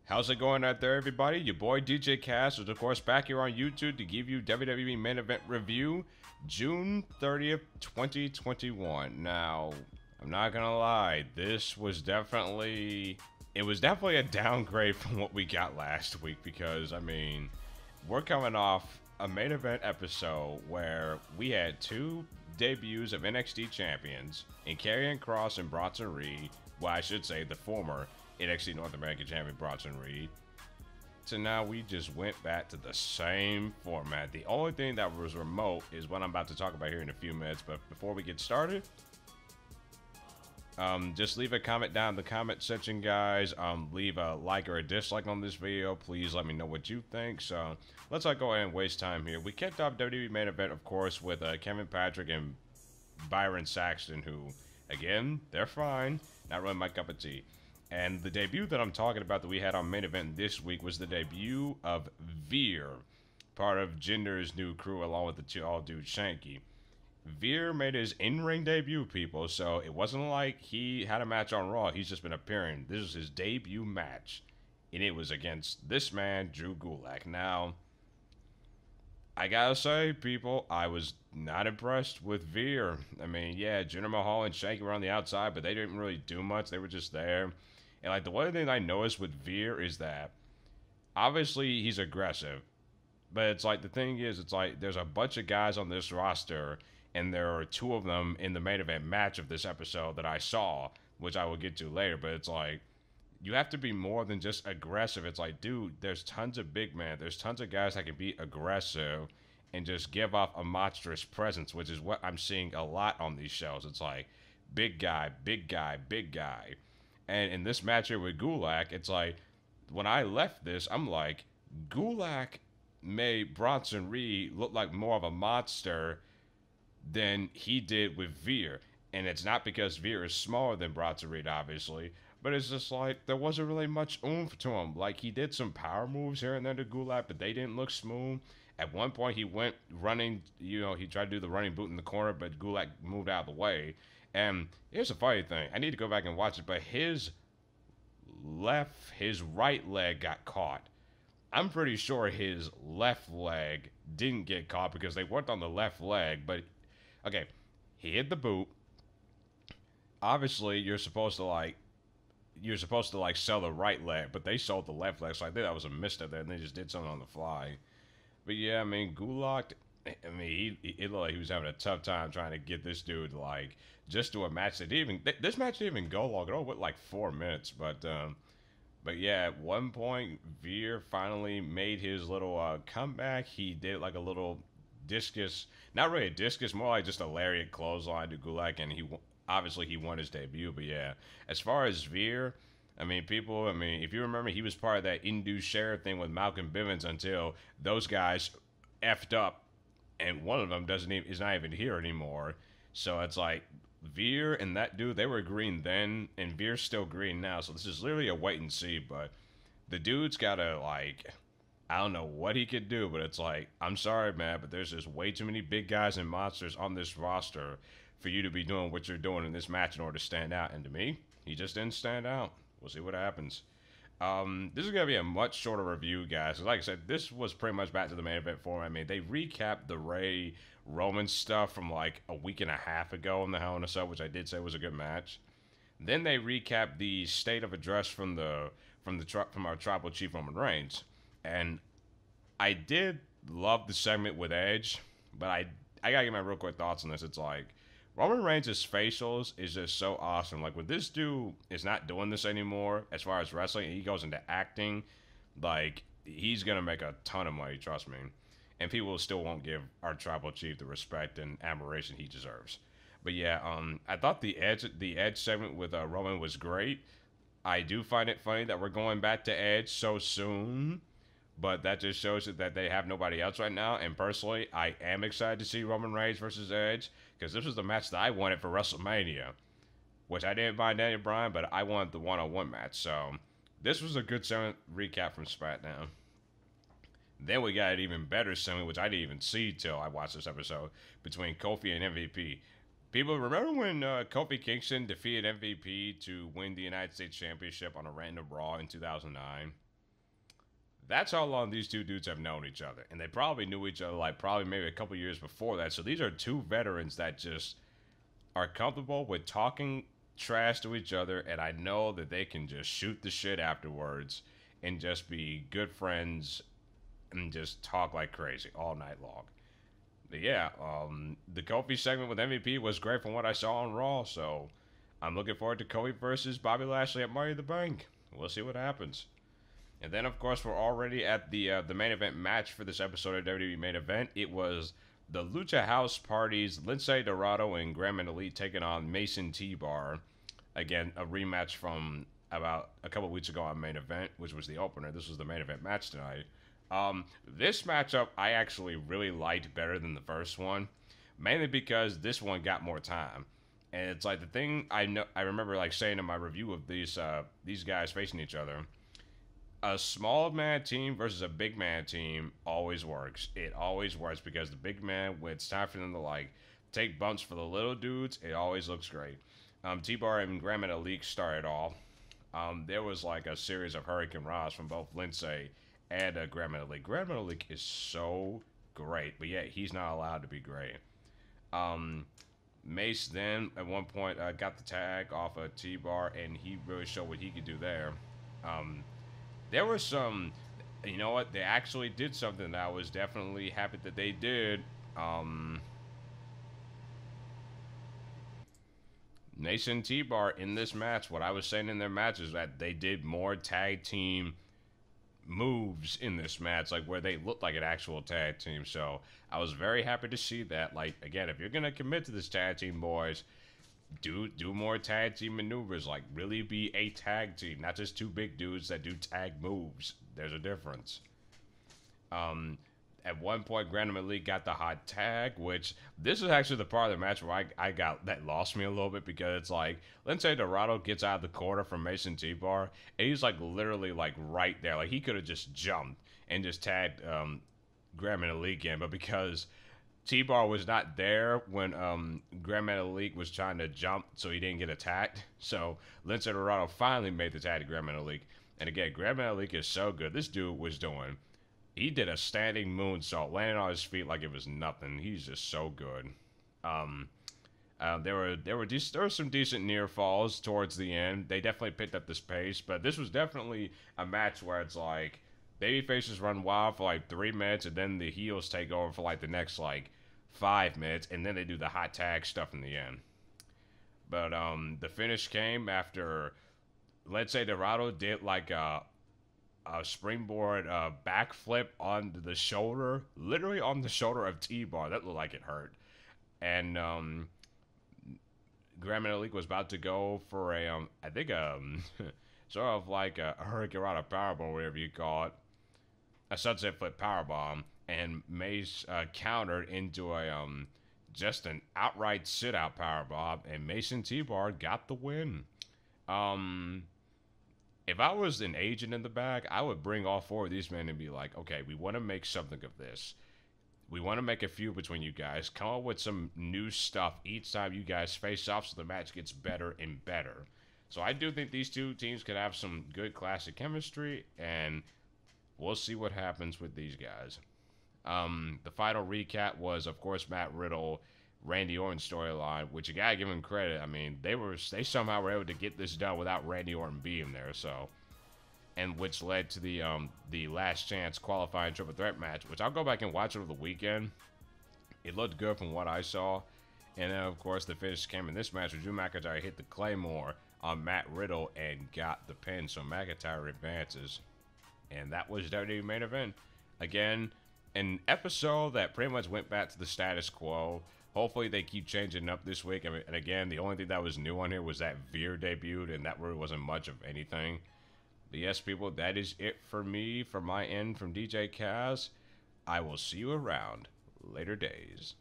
How's it going out there, everybody? Your boy DJ Cass is, of course, back here on YouTube to give you WWE main event review, June 30th, 2021. Now, I'm not gonna lie, this was definitely a downgrade from what we got last week because, I mean, we're coming off a main event episode where we had two debuts of NXT champions in Karrion Kross and Bronson Reed. Well, I should say the former NXT North American champion Bronson Reed. So now we just went back to the same format. The only thing that was remote is what I'm about to talk about here in a few minutes. But before we get started, just leave a comment down in the comment section, guys. Leave a like or a dislike on this video. Please let me know what you think. So let's not go ahead and waste time here. We kicked off WWE main event, of course, with Kevin Patrick and Byron Saxton, who, again, they're fine. Not really my cup of tea. And the debut that I'm talking about that we had on main event this week was the debut of Veer, part of Jinder's new crew, along with the two all dude Shanky. Veer made his in-ring debut, people, so it wasn't like he had a match on Raw. He's just been appearing. This was his debut match, and it was against this man, Drew Gulak. Now, I gotta say, people, I was not impressed with Veer. I mean, yeah, Jinder Mahal and Shanky were on the outside, but they didn't really do much. They were just there. And, like, the one thing I noticed with Veer is that, obviously, he's aggressive. But it's like, the thing is, it's like, there's a bunch of guys on this roster, and there are two of them in the main event match of this episode that I saw, which I will get to later. But it's like, you have to be more than just aggressive. It's like, dude, there's tons of big men. There's tons of guys that can be aggressive and just give off a monstrous presence, which is what I'm seeing a lot on these shows. It's like, big guy, big guy, big guy. And in this match here with Gulak, it's like, when I left this, I'm like, Gulak made Bronson Reed look like more of a monster than he did with Veer. And it's not because Veer is smaller than Bronson Reed, obviously, but it's just like, there wasn't really much oomph to him. Like, he did some power moves here and there to Gulak, but they didn't look smooth. At one point, he went running, he tried to do the running boot in the corner, but Gulak moved out of the way. And here's a funny thing. I need to go back and watch it, but his right leg got caught. I'm pretty sure his left leg didn't get caught because they worked on the left leg, but, okay, he hit the boot. Obviously, you're supposed to sell the right leg, but they sold the left leg, so I think that was a misstep there, and they just did something on the fly. But yeah, I mean, Gulak, I mean, it looked like he was having a tough time trying to get this dude, like, just to a match that this match didn't even go long at all, with like 4 minutes, but yeah, at one point, Veer finally made his little comeback. He did like a little discus, not really a discus, more like just a lariat clothesline to Gulak, and obviously he won his debut. But yeah, as far as Veer, I mean, if you remember, he was part of that Indu Share thing with Malcolm Bivens until those guys effed up, and one of them is not even here anymore. So it's like, Veer and that dude, they were green then, and Veer's still green now. So this is literally a wait and see. But the dude's gotta, like, I don't know what he could do, but it's like, I'm sorry, man, but there's just way too many big guys and monsters on this roster for you to be doing what you're doing in this match in order to stand out. And to me, he just didn't stand out. We'll see what happens. This is going to be a much shorter review, guys. Like I said, this was pretty much back to the main event format. I mean, they recapped the Ray Roman stuff from like a week and a half ago in the Hell in a Cell, which I did say was a good match. Then they recapped the state of address from our tribal chief Roman Reigns, and I did love the segment with Edge, but I gotta get my real quick thoughts on this. It's like, Roman Reigns' facials is just so awesome. Like, when this dude is not doing this anymore, as far as wrestling, and he goes into acting, like, he's going to make a ton of money, trust me. And people still won't give our tribal chief the respect and admiration he deserves. But yeah, I thought the Edge segment with Roman was great. I do find it funny that we're going back to Edge so soon, but that just shows that they have nobody else right now. And personally, I am excited to see Roman Reigns versus Edge, because this was the match that I wanted for WrestleMania, which I didn't find Daniel Bryan, but I wanted the one-on-one match. So this was a good segment recap from SmackDown. Then we got an even better segment, which I didn't even see till I watched this episode, between Kofi and MVP. People, remember when Kofi Kingston defeated MVP to win the United States Championship on a random Raw in 2009? That's how long these two dudes have known each other, and they probably knew each other like probably maybe a couple years before that. So these are two veterans that just are comfortable with talking trash to each other, and I know that they can just shoot the shit afterwards and just be good friends and just talk like crazy all night long. But yeah, the Kofi segment with MVP was great from what I saw on Raw, so I'm looking forward to Kofi versus Bobby Lashley at Money in the Bank. We'll see what happens. And then, of course, we're already at the main event match for this episode of WWE Main Event. It was the Lucha House Party's Lince Dorado and Grand Elite taking on Mason T-Bar. Again, a rematch from about a couple weeks ago on Main Event, which was the opener. This was the main event match tonight. This matchup I actually really liked better than the first one, mainly because this one got more time. And it's like the thing I remember like saying in my review of these guys facing each other. A small man team versus a big man team always works. It always works because the big man, when it's time for them to like take bumps for the little dudes, it always looks great. T-Bar and Grand Elite started off. There was like a series of Hurricane Ross from both Lindsay and Grand Elite. Grand Elite is so great, but yet he's not allowed to be great. Mace then at one point got the tag off of T-Bar, and he really showed what he could do there. There was some, you know what, they actually did something that I was definitely happy that they did. Mace and T-Bar in this match, what I was saying in their match is that they did more tag team moves in this match, like where they looked like an actual tag team. So I was very happy to see that. Like, again, if you're going to commit to this tag team, boys, do more tag team maneuvers. Like, really be a tag team, not just two big dudes that do tag moves. There's a difference. At one point, Grand Elite got the hot tag, which this is actually the part of the match where I got that lost me a little bit, because it's like, let's say Dorado gets out of the corner from Mason T-Bar, and he's like literally like right there. Like, he could have just jumped and just tagged Grand Elite again, but because T-Bar was not there when Grand Elite was trying to jump, so he didn't get attacked. So Lince Dorado finally made the tag to Grand Elite. And again, Grand Elite is so good. This dude was doing, he did a standing moonsault, landing on his feet like it was nothing. He's just so good. There were some decent near falls towards the end. They definitely picked up this pace, but this was definitely a match where it's like baby faces run wild for like 3 minutes, and then the heels take over for like the next like 5 minutes, and then they do the hot tag stuff in the end. But the finish came after, let's say, Dorado did like a springboard backflip on the shoulder, literally on the shoulder of T-Bar. That looked like it hurt. And Grand Elite was about to go for a, I think sort of like a Hurricane Powerbomb, whatever you call it, a sunset flip powerbomb, and Mace countered into a just an outright sit out powerbomb, and Mason T-Bar got the win. If I was an agent in the back, I would bring all 4 of these men and be like, okay, we want to make something of this. We want to make a feud between you guys. Come up with some new stuff each time you guys face off so the match gets better and better. So I do think these two teams could have some good classic chemistry, and we'll see what happens with these guys. The final recap was, of course, Matt Riddle, Randy Orton storyline, which you gotta give him credit. I mean, they somehow were able to get this done without Randy Orton being there. So, and which led to the last chance qualifying triple threat match, which I'll go back and watch over the weekend. It looked good from what I saw, and then of course the finish came in this match where Drew McIntyre hit the Claymore on Matt Riddle and got the pin. So McIntyre advances, and that was WWE main event. Again, an episode that pretty much went back to the status quo. Hopefully they keep changing up this week. I mean, and again, the only thing that was new on here was that Veer debuted, and that really wasn't much of anything. But yes, people, that is it for me, from my end, from DJ Kaz. I will see you around later days.